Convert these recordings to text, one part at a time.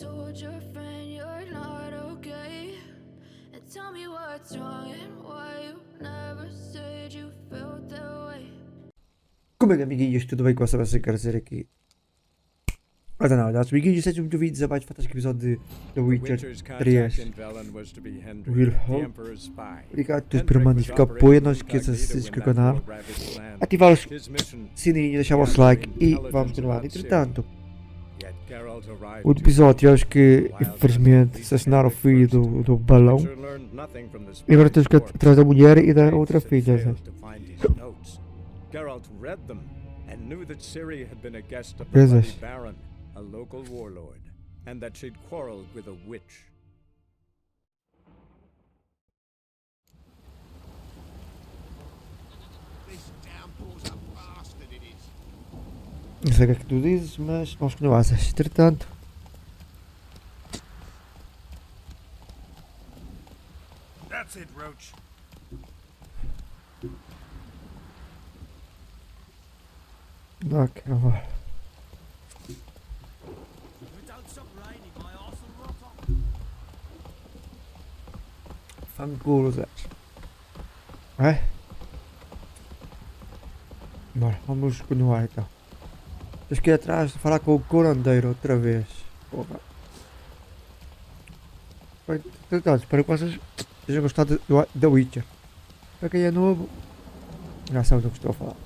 told your friend you're not okay? And tell me what's wrong and why you never said you felt that way. Como é que, amiguinhos, tudo bem com você? Quero dizer aqui. Esta não, olha, amiguinhos, sejam muito bem-vindos a mais um fantástico episódio de The Witcher 3. Obrigado a todos por magnífico apoio. Não esqueçam de se inscrever no canal, ativar o sininho, deixar o vosso like e vamos continuar. Entretanto, o episódio tivemos que, infelizmente, assassinar o filho do balão. E agora temos que ir atrás da mulher e da outra filha. Geralt read them and knew that Ciri had been a guest of the Pois é. bloody Baron, a local warlord, and that she'd quarreled with a witch. Não sei o que é que tu dizes, mas vamos continuar. Entretanto, That's it, Roach. ok, vamos lá. Fangulosas. É? Bora, vamos continuar então. Tens que ir atrás de falar com o curandeiro outra vez. Porra. Bem, entretanto, espero que vocês tenham gostado da Witcher. Para quem é novo, já sabe do que estou a falar.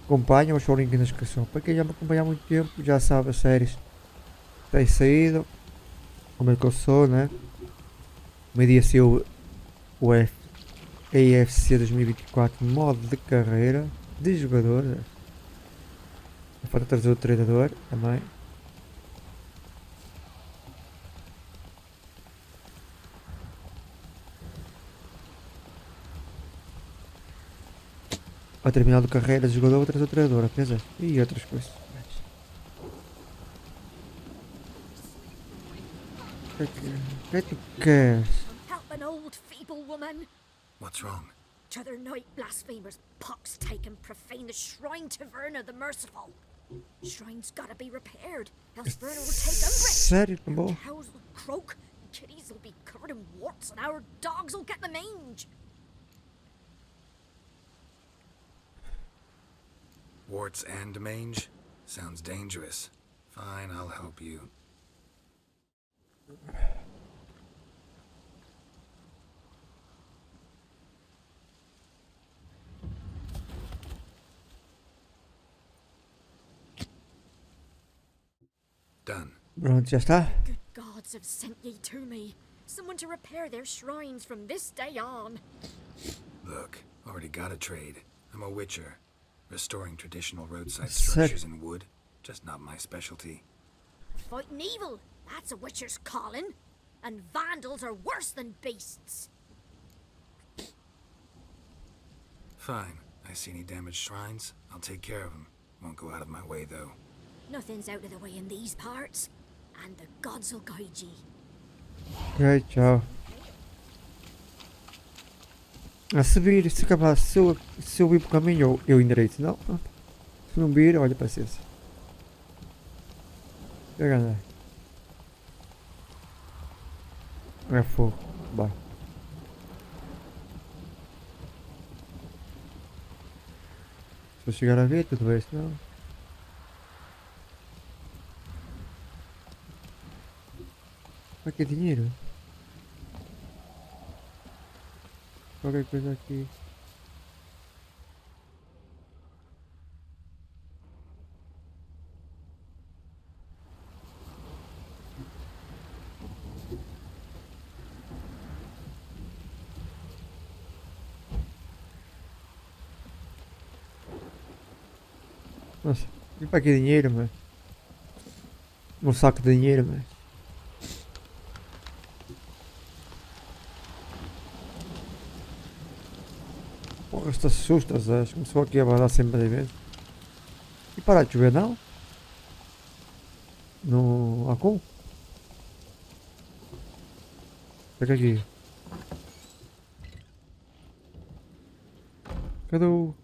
Acompanha, deixa o link na descrição. Para quem já me acompanha há muito tempo, já sabe as séries que têm saído. Como é que eu sou, né? Meio dia saiu o AFC 2024 modo de carreira de jogador. Falta trazer o treinador também. Vai terminar de carreira de jogador, vou trazer o treinador, apesar. E outras coisas. O que é que tu queres? Help an old feeble woman. What's wrong? T'other night blasphemers pox take and profane the shrine to Verna the Merciful. Shrine's gotta be repaired, else Verna will take umbrage. Sério, tá bom? Cows will croak, kitties will be covered in warts, and our dogs will get the mange. Warts and mange? Sounds dangerous. Fine, I'll help you. Done. Pronto, já está? Good gods have sent ye to me. Someone to repair their shrines from this day on. Look, already got a trade. I'm a witcher. Restoring traditional roadside Sir. structures in wood. Just not my specialty. Fighting evil, that's a witcher's calling. And vandals are worse than beasts. Fine. I see any damaged shrines? I'll take care of them. Won't go out of my way, though. Nothing's out of the way in these parts. And the gods will guide ye. Ok, tchau. A subir, se acabar, se eu vir para o caminho, eu endireito. Não, se não vir, olha, paciência. Pega andar. É fogo, bora. Se eu chegar a ver, tudo bem, senão. Para que dinheiro? Qualquer coisa aqui. Nossa, e para que dinheiro, mano? Um saco de dinheiro, mano. Porra, estas sustas, acho. Começou aqui a badar sempre de vez. E parar de chover, não? No Acom? Pega aqui. Cadê o...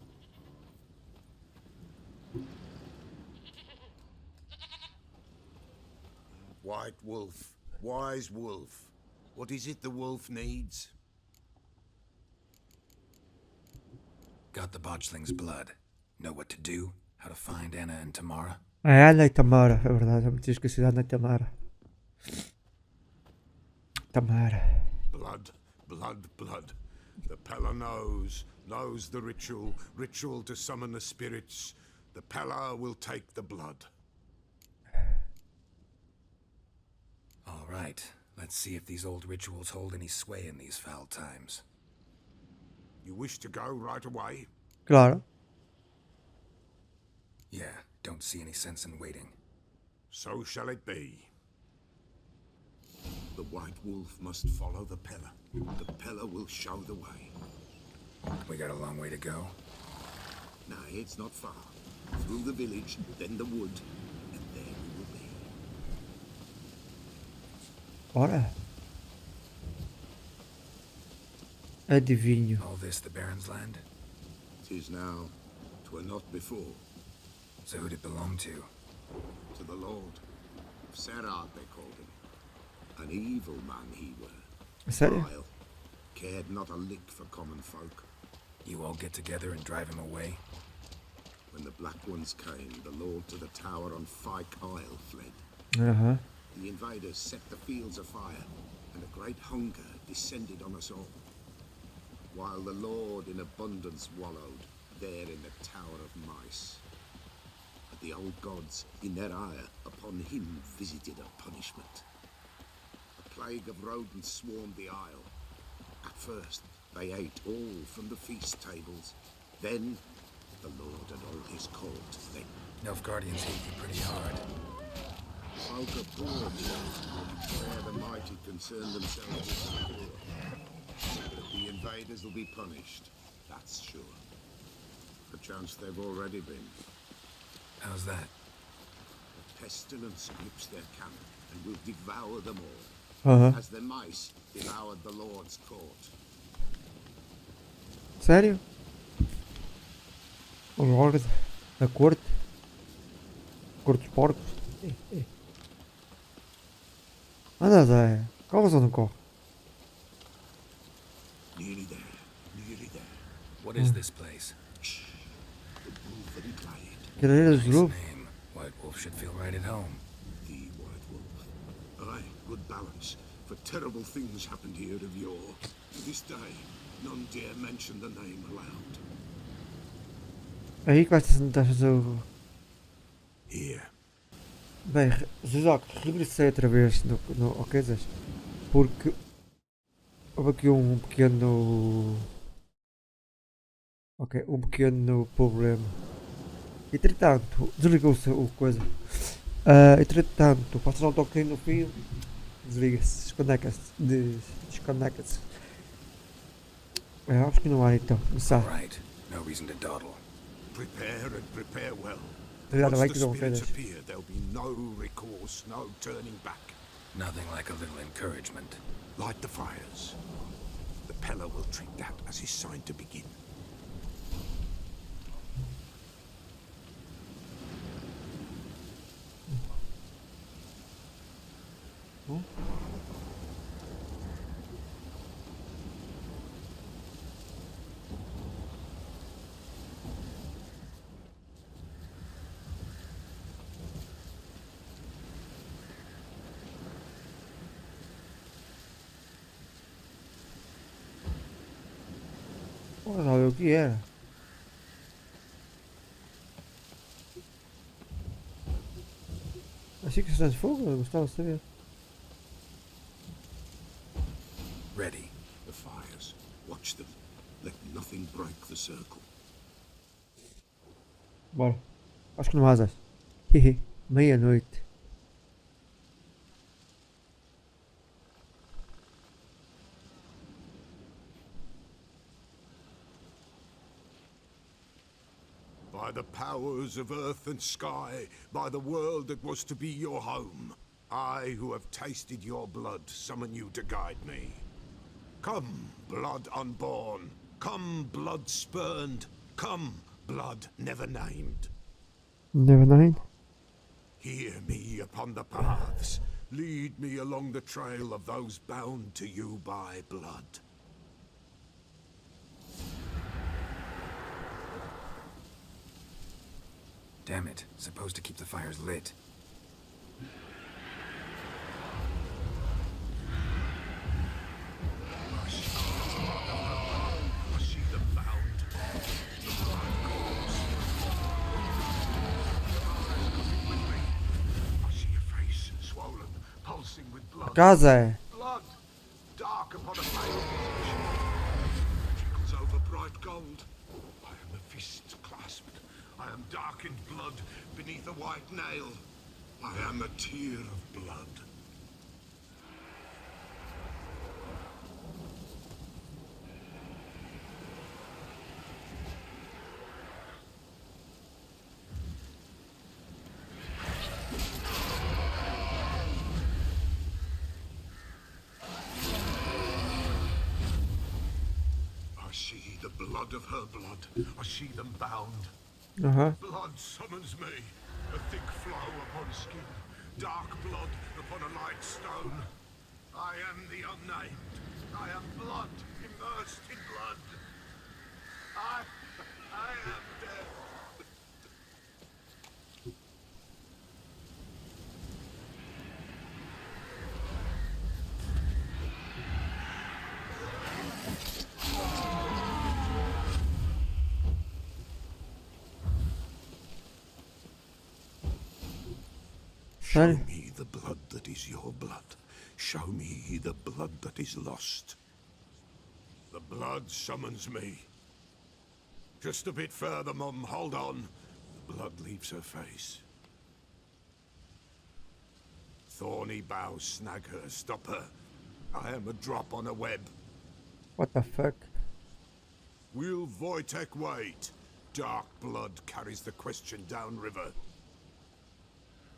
White wolf, wise wolf. What is it the wolf needs? Got the botchling's blood. Know what to do? How to find Anna and Tamara? É a Ana e Tamara, é verdade, eu me tinha esquecido a Ana e Tamara. Tamara. Blood, blood, blood. The Peller knows the ritual to summon the spirits. The Peller will take the blood. All right. Let's see if these old rituals hold any sway in these foul times. You wish to go right away? Claro. Yeah, don't see any sense in waiting. So shall it be. The White Wolf must follow the Peller. The Peller will show the way. We got a long way to go. Nay, it's not far. Through the village, then the wood, and there we will be. Ora. Adivinho. All this the Baron's land? 'Tis now. 'Twere not before. So who'd it belong to? To the Lord. Geralt they called him. An evil man he were. Sério? Vile. Cared not a lick for common folk. You all get together and drive him away? When the Black Ones came, the Lord to the tower on Fyke Isle fled. Aham. The invaders set the fields afire, and a great hunger descended on us all. While the Lord in abundance wallowed, there in the Tower of Mice. But the old gods, in their ire, upon him visited a punishment. A plague of rodents swarmed the isle. At first, they ate all from the feast tables. Then, the Lord and all his court, they Nilfgaardians hate you pretty hard. folk abhor the earth, where the mighty concern themselves with the poor. But the invaders will be punished, that's sure. Perchance they've already been. How's that? Pestilence grips their camp and will devour them all, Aham. as the mice devoured the Lord's court. Sério? O Lorde da corte? Corte dos porcos? Anda, Zé. Corres ou não corre? Nearly there, nearly there. What is this place? Shh, the wolf and glade, Querer Nice lobo? name. White Wolf should feel right at home. the White Wolf. Aye, good balance, for terrible things happened here of yore. To this day, none dare mention the name aloud. Aí que vai tentar fazer o... Here, Bem, Jacques, regressei outra vez no Oquezas, porque houve aqui um pequeno... Ok, um pequeno problema. Entretanto, desligou-se o coisa. Entretanto, passas ao toque no fio, desliga-se, desconecta-se, desconecta-se. Acho que não há então, não sabe. Right. No reason to dawdle. prepare and prepare well. Obrigado, vai Once que the vão spirits férias. appear, there'll be no recourse, no turning back. Nothing like a little encouragement. Light the fires. The Peller will treat that as his sign to begin. Olha lá o que era. Achei que isso de fogo, eu gostava de saber. Ready. The fires. Watch them. Let nothing break the circle. Bora. Acho que não há asas. Hehe. Meia-noite. By the powers of earth and sky, by the world that was to be your home, I, who have tasted your blood, summon you to guide me. Come, blood unborn. Come, blood spurned. Come, blood never named. Never mind. Hear me upon the paths. lead me along the trail of those bound to you by blood. Damn it. Supposed to keep the fires lit. I see them bound. The blood calls. Coming with me. I see a face swollen, pulsing with blood. Casa é. Blood, dark upon a pale visage. Trickles over bright gold. I am a fist clasped. I am darkened blood beneath a white nail. I am a tear of blood. I see the blood of her blood. I see them bound. Aham. Blood summons me. A thick flow upon skin. Dark blood upon a light stone. I am the unnamed. I am blood immersed in blood. I am death. Show Sério? me the blood that is your blood. Show me the blood that is lost. The blood summons me. Just a bit further, Mum. Hold on. The blood leaves her face. Thorny boughs snag her. Stop her. I am a drop on a web. What the fuck? Will Wojtek wait? Dark blood carries the question downriver.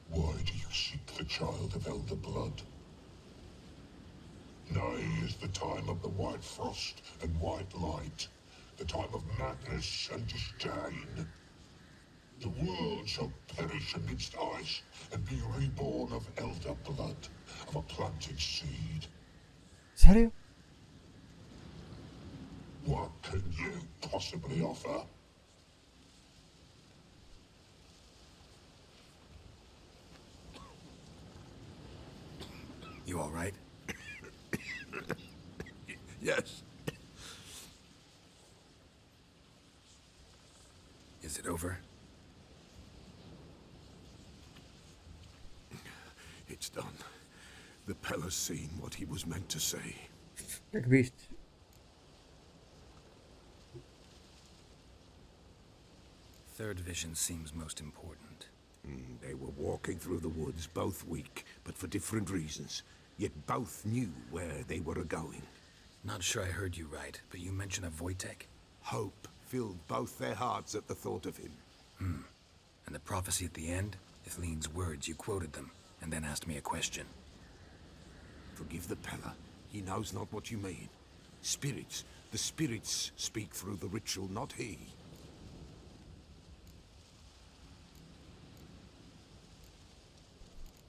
Why do you seek the child of elder blood? Nigh is the time of the white frost and white light, the time of madness and disdain. The world shall perish amidst ice and be reborn of elder blood, of a planted seed. Sério? What can you possibly offer? You all right? Yes. Is it over? It's done. The Peller's seen what he was meant to say. O que é que viste? Third vision seems most important. They were walking through the woods, both weak, but for different reasons. Yet both knew where they were a-going. Not sure I heard you right, but you mentioned a Wojtek? Hope filled both their hearts at the thought of him. And the prophecy at the end? Ithlinne's words, you quoted them, and then asked me a question. Forgive the Peller. He knows not what you mean. Spirits. The spirits speak through the ritual, not he.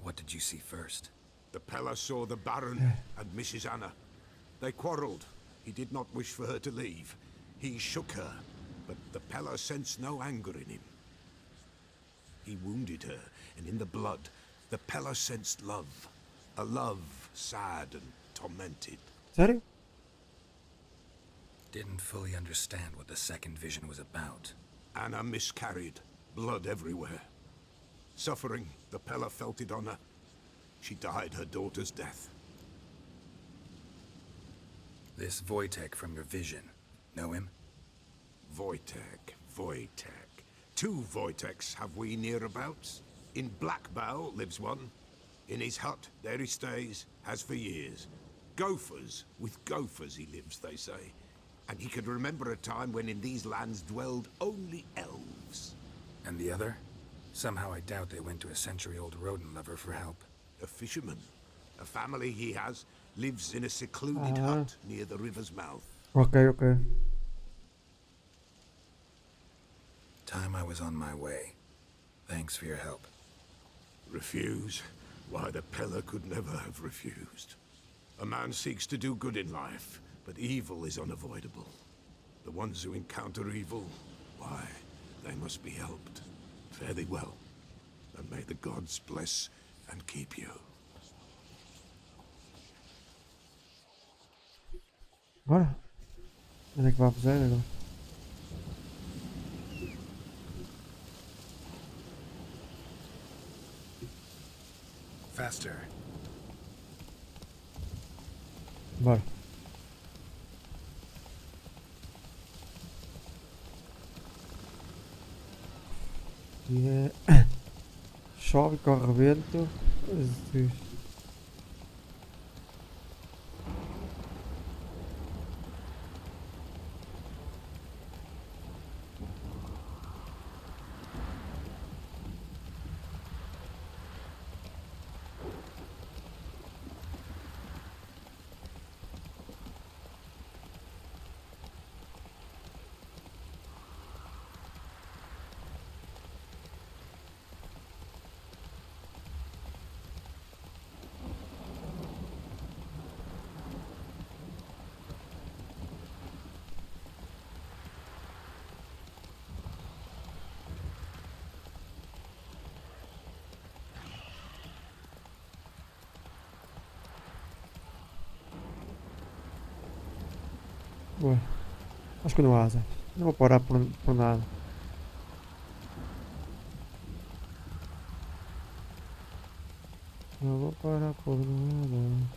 What did you see first? The Peller saw the Baron and Mrs. Anna. They quarreled. He did not wish for her to leave. He shook her, but the Peller sensed no anger in him. He wounded her, and in the blood, the Peller sensed love. A love sad and tormented. Sério? Didn't fully understand what the second vision was about. Anna miscarried, blood everywhere. Suffering, the Peller felt it on her. She died her daughter's death. This Wojtek from your vision, know him? Wojtek. Two Wojteks have we nearabouts. In Blackbow lives one. In his hut, there he stays, has for years. Gophers, with gophers he lives, they say. And he could remember a time when in these lands dwelled only elves. And the other? Somehow I doubt they went to a century-old rodent lover for help. A fisherman. A family he has lives in a secluded hut near the river's mouth. Ok. Time I was on my way. Thanks for your help. Refuse. Why, the Peller could never have refused. A man seeks to do good in life, but evil is unavoidable. The ones who encounter evil, why, they must be helped. Fare thee well, and may the gods bless and keep you. Bora. Onde é que vamos agora? Faster. Bora. E é... Chove, corre vento. Jesus. Ué, acho que não há asa. Não vou parar por nada. Não vou parar por nada.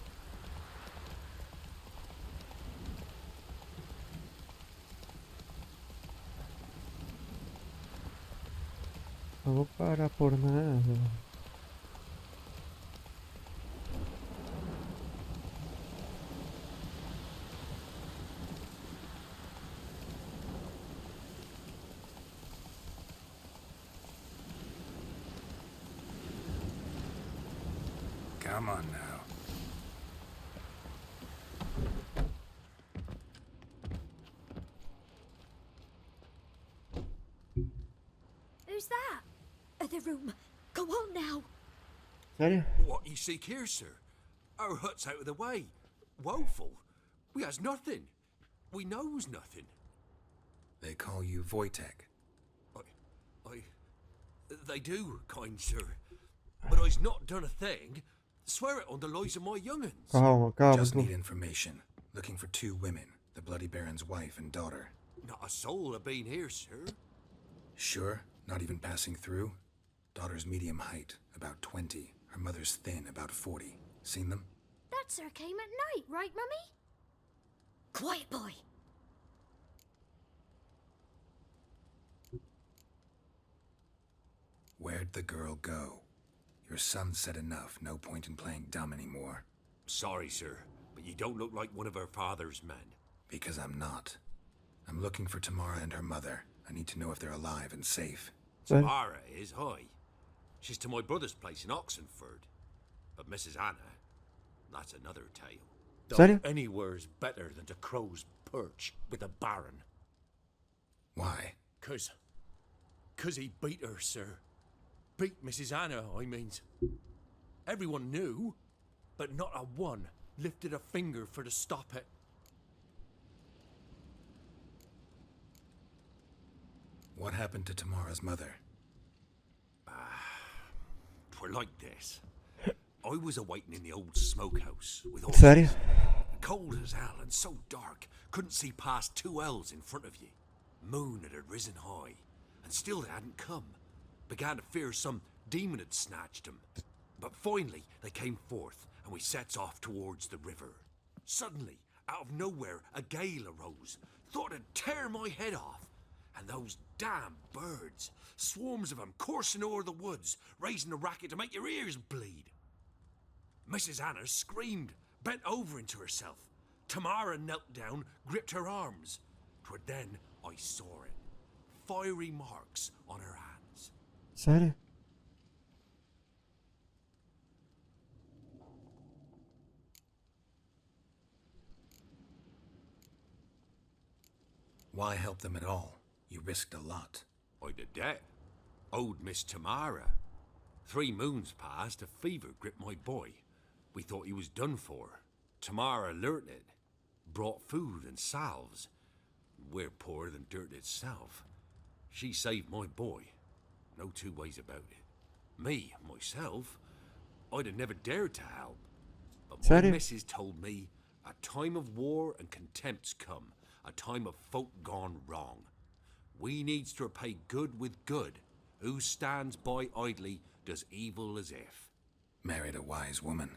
Não vou parar por nada. Come on now. Who's that? The room. Go on now. Sério? What you seek here, sir? Our hut's out of the way. Woeful. We has nothing. We knows nothing. They call you Wojtek. They do, kind sir. But I's not done a thing. Swear it on the lives of my young'uns. Calma, calma. Just need information. Looking for 2 women, the Bloody Baron's wife and daughter. Not a soul have been here, sir. Sure? Not even passing through? Daughter's medium height, about 20. Her mother's thin, about 40. Seen them? That sir came at night, right, Mummy? Quiet, boy. Where'd the girl go? Your son said enough, no point in playing dumb anymore. Sorry, sir, but you don't look like one of her father's men. Because I'm not. I'm looking for Tamara and her mother. I need to know if they're alive and safe. Tamara is high. She's to my brother's place in Oxenford. But Mrs. Anna, that's another tale. Sério? Anywhere's better than to crow's perch with a baron. Why? 'Cause he beat her, sir. Beat Mrs. Anna, I means. Everyone knew, but not a one lifted a finger for to stop it. What happened to Tamara's mother? 'Twere like this. I was awaiting in the old smokehouse with all Sério? cold as hell and so dark, couldn't see past 2 ells in front of you. Moon had risen high, and still they hadn't come. Began to fear some demon had snatched them. But finally they came forth, and we sets off towards the river. Suddenly, out of nowhere, a gale arose. Thought it'd tear my head off. And those damn birds, swarms of them coursing o'er the woods, raising a racket to make your ears bleed. Mrs. Anna screamed, bent over into herself. Tamara knelt down, gripped her arms. 'Twere then I saw it. Fiery marks on her hands. Sério? Why help them at all? You risked a lot. I'd a debt. Owed Miss Tamara. 3 moons passed, a fever gripped my boy. We thought he was done for. Tamara alerted, brought food and salves. We're poorer than dirt itself. She saved my boy. No 2 ways about it. Me, myself, I'd have never dared to help. But my Serie? missus told me a time of war and contempt's come, a time of folk gone wrong. We needs to repay good with good. Who stands by idly does evil as if. Married a wise woman.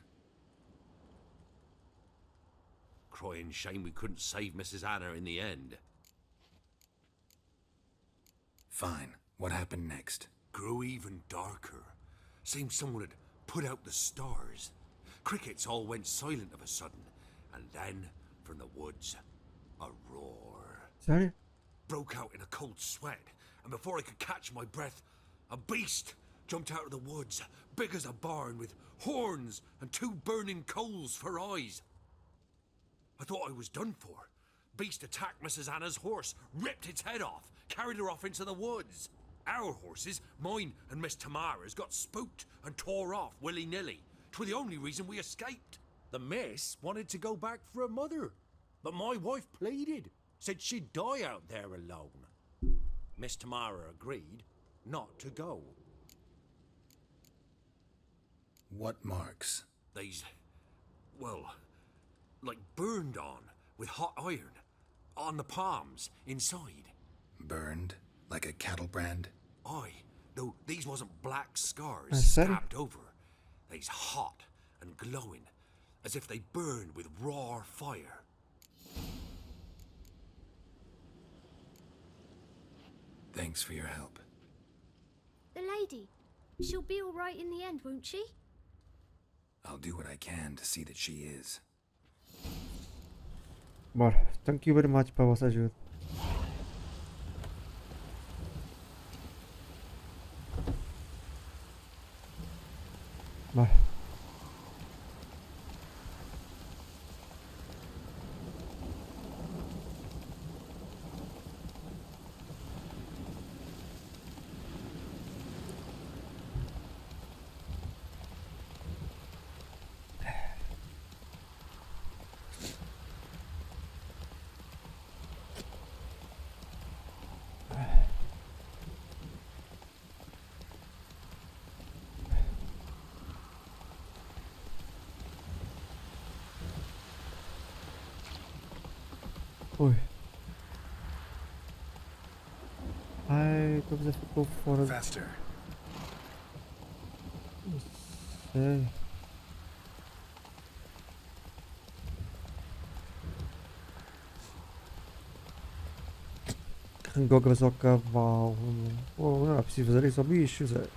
Crying shame we couldn't save Mrs. Anna in the end. Fine. What happened next? Grew even darker. Seemed someone had put out the stars. Crickets all went silent of a sudden, and then, from the woods, a roar. Sério? Broke out in a cold sweat, and before I could catch my breath, a beast jumped out of the woods, big as a barn, with horns and 2 burning coals for eyes. I thought I was done for. Beast attacked Mrs. Anna's horse, ripped its head off, carried her off into the woods. Our horses, mine and Miss Tamara's, got spooked and tore off willy-nilly. 'Twere the only reason we escaped. The miss wanted to go back for her mother, but my wife pleaded, said she'd die out there alone. Miss Tamara agreed not to go. What marks? They's, well, like burned on with hot iron on the palms inside. Burned? Like a cattle brand? Aye, though these wasn't black scars Sério? stabbed over. They's hot and glowing, as if they burned with raw fire. Thanks for your help. The lady, she'll be all right in the end, won't she? I'll do what I can to see that she is. Bora. Thank you very much pela vossa ajuda. Bora. Oi. Ai, a coisa ficou fora. Faster. Não sei. Carregou ao cavalo. Oh, não é preciso fazer isso ao bicho, Zé.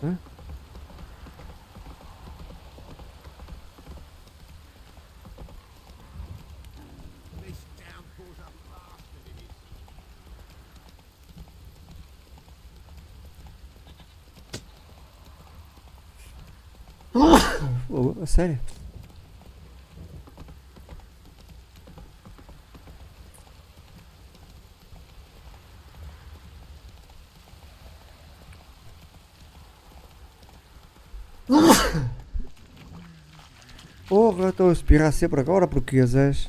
Hã? Oh, a sério? Porra, estou a espirrar sempre agora porque és.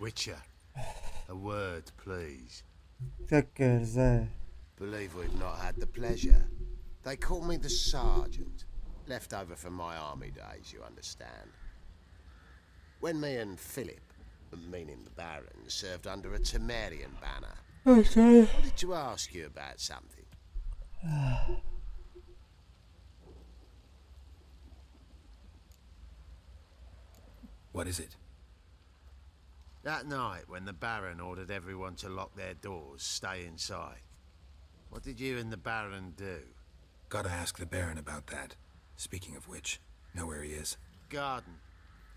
Witcher, a word, please. O que é que queres, é? Believe we've not had the pleasure. They call me the Sergeant. Left over from my army days, you understand. When me and Philip, meaning the Baron, served under a Temerian banner. Oh, sorry. I wanted to ask you about something. What is it? That night when the Baron ordered everyone to lock their doors, stay inside. What did you and the Baron do? Gotta ask the Baron about that. Speaking of which, know where he is? Garden.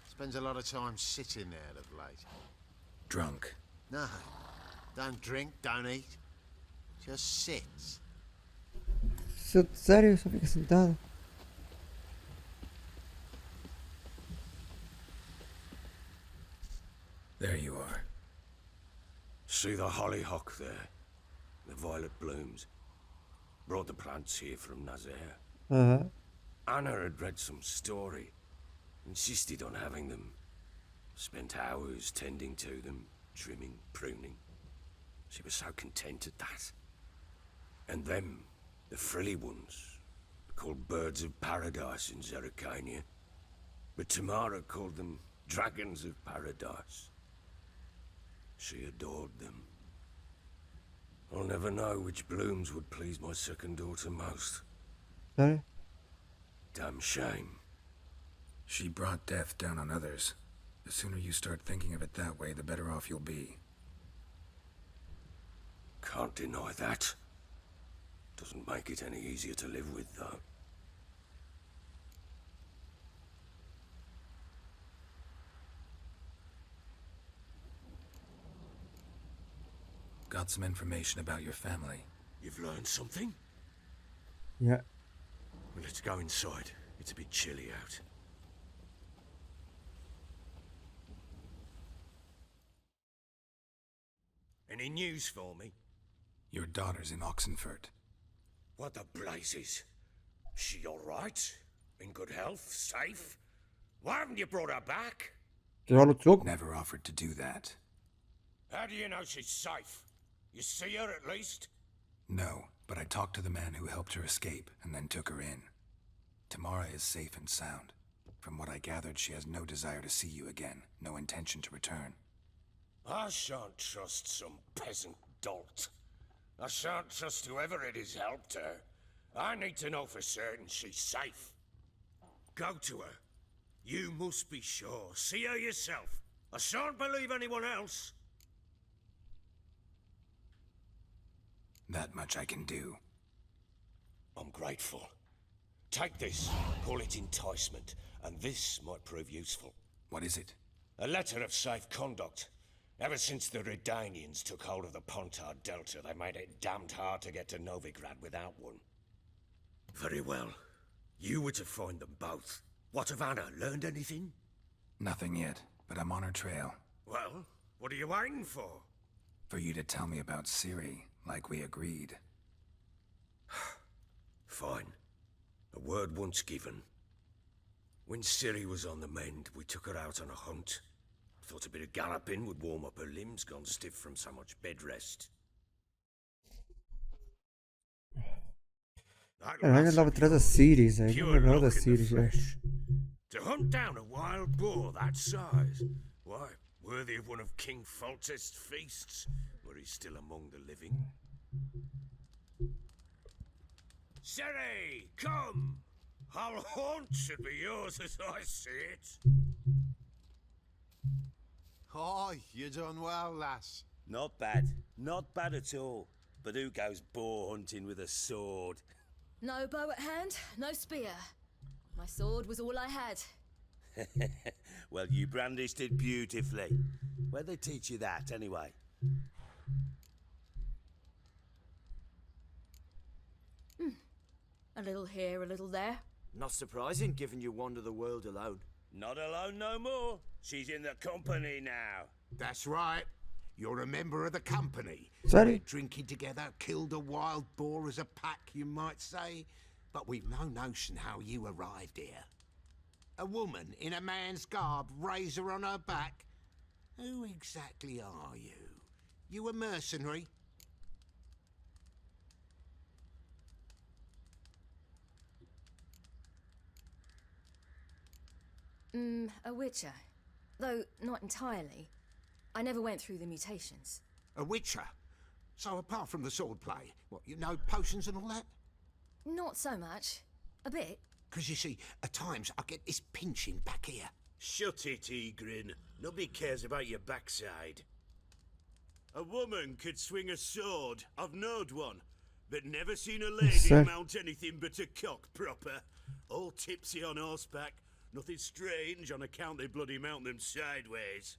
Spends a lot of time sitting there of late. Drunk. No. Don't drink, don't eat. Just sits. Sério, só fica sentado. There you are. See the hollyhock there? The violet blooms. Brought the plants here from Nazaire. Anna had read some story. Insisted on having them. Spent hours tending to them, trimming, pruning. She was so content at that. And them, the frilly ones, called birds of paradise in Zerrikania. But Tamara called them dragons of paradise. She adored them. I'll never know which blooms would please my second daughter most. Sério? Damn shame. She brought death down on others. The sooner you start thinking of it that way, the better off you'll be. Can't deny that. Doesn't make it any easier to live with, though. Got some information about your family. You've learned something? Yeah. Well, let's go inside. It's a bit chilly out. Any news for me? Your daughter's in Oxenfurt. What the blazes? She all right? In good health? Safe? Why haven't you brought her back? Geralt yok. Never offered to do that. How do you know she's safe? You see her at least? No, but I talked to the man who helped her escape and then took her in. Tamara is safe and sound. From what I gathered, she has no desire to see you again, no intention to return. I shan't trust some peasant dolt. I shan't trust whoever it is helped her. I need to know for certain she's safe. Go to her. You must be sure. See her yourself. I shan't believe anyone else. That much I can do. I'm grateful. Take this, call it enticement, and this might prove useful. What is it? A letter of safe conduct. Ever since the Redanians took hold of the Pontar Delta, they made it damned hard to get to Novigrad without one. Very well. You were to find them both. What of Anna? Learned anything? Nothing yet, but I'm on her trail. Well, what are you waiting for? For you to tell me about Ciri, like we agreed. Fine. A word once given. When Ciri was on the mend, we took her out on a hunt. Thought a bit of galloping would warm up her limbs, gone stiff from so much bed rest. Cara, eu andava atrás da Series, aí não lembrava da Series já. To hunt down a wild boar that size, why, worthy of one of King Foltest's feasts, were he still among the living. Ciri, come! Our haunt should be yours as I see it. Oh, you done well, lass. Not bad. Not bad at all. But who goes boar hunting with a sword? No bow at hand, no spear. My sword was all I had. Well, you brandished it beautifully. Where'd they teach you that, anyway? A little here, a little there. Not surprising, given you wander the world alone. Not alone no more. She's in the company now. That's right. You're a member of the company. Sorry. We're drinking together, killed a wild boar as a pack, you might say. But we've no notion how you arrived here. A woman in a man's garb, razor on her back. Who exactly are you? You a mercenary? A witcher. Though not entirely. I never went through the mutations. A witcher? So apart from the swordplay, what, you know potions and all that? Not so much. A bit. Because you see, at times I get this pinching back here. Shut it, Egrin. Nobody cares about your backside. A woman could swing a sword. I've knowed one. But never seen a lady mount anything but a cock proper. All tipsy on horseback. Nothing strange on account they bloody mount them sideways.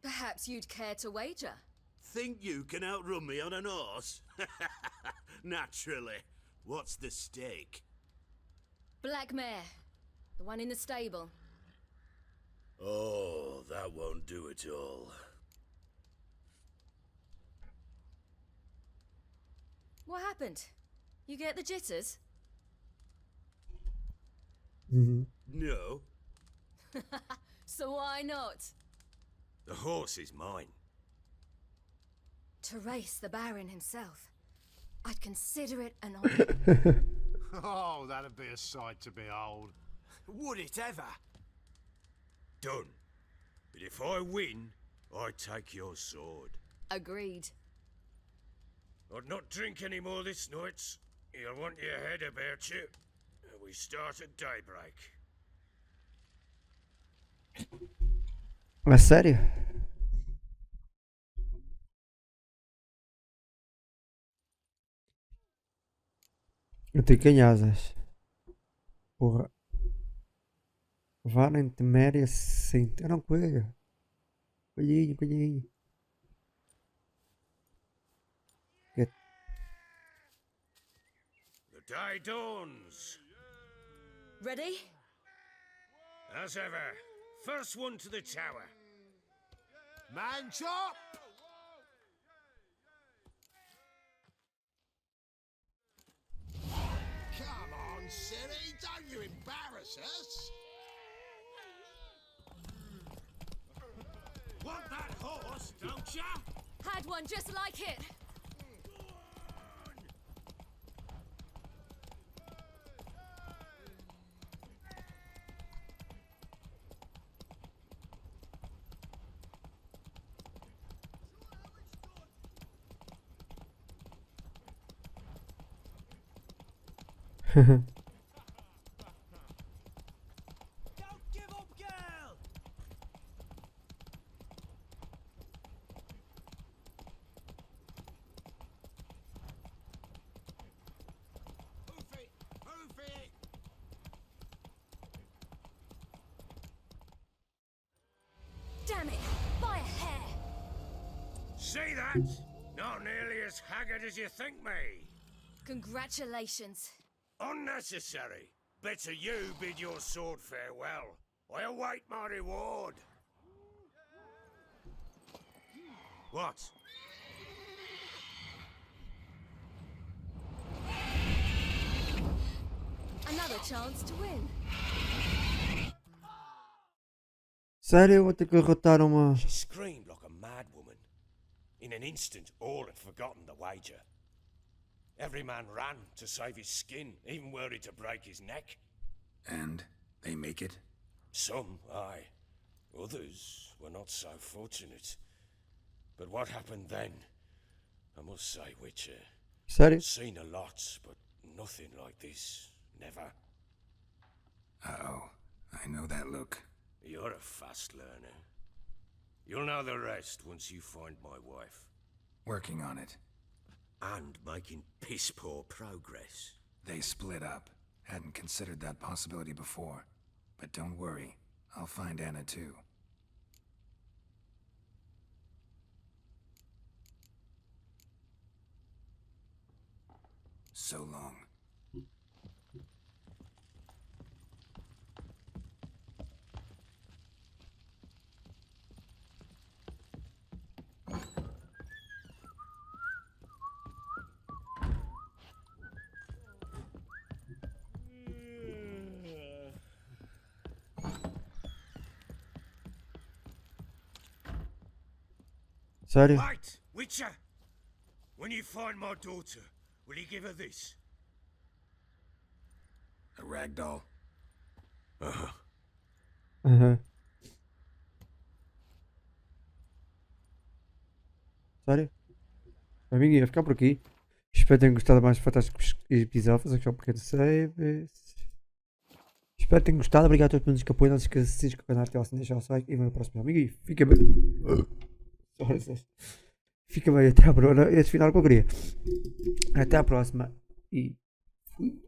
Perhaps you'd care to wager? Think you can outrun me on an horse? Naturally. What's the stake? Black mare. The one in the stable. Oh, that won't do it all. What happened? You get the jitters? No. So why not? The horse is mine. To race the Baron himself. I'd consider it an honor. Oh, that'd be a sight to behold. Would it ever? Done. But if I win, I take your sword. Agreed. I'd not drink any more this night. You'll want your head about you. We start at daybreak. É sério? Eu tenho canhasas. Porra. Valen teméria sem... Era um coelho. Coelhinho, coelhinho. The day dawns. Ready? As ever. First one to the tower. Man chop! Come on, silly, don't you embarrass us. Want that horse, don't ya? Had one just like it. Don't give up, girl! Hoof it! Hoof it! Damn it! By a hair! See that? Not nearly as haggard as you think me. Congratulations. Unnecessary. Better you bid your sword farewell. I await my reward. What? Another chance to win. Sério, eu vou ter que derrotar uma... She screamed like a mad woman. In an instant, all had forgotten the wager. Every man ran to save his skin, even worried to break his neck. And they make it? Some, aye. Others were not so fortunate. But what happened then? I must say, Witcher. Sério? Seen a lot, but nothing like this. Never. Uh-oh. I know that look. You're a fast learner. You'll know the rest once you find my wife. Working on it. And making piss-poor progress. They split up. Hadn't considered that possibility before. But don't worry. I'll find Anna too. So long. Sério? Wait, Witcher! When you find my daughter, will you give her this? A ragdoll? Aham. Sério? Amiguinho, ia ficar por aqui. Espero que tenham gostado mais fantásticos episódios. Fazer aqui um pequeno save. Espero que tenham gostado. Obrigado a todos os que apoiam. Não se esqueçam de se inscrever no canal, deixar o like e vemos no próximo amiguinho. Fica bem. Fica bem, até à próxima. Este final que eu queria. Até à próxima. E fui.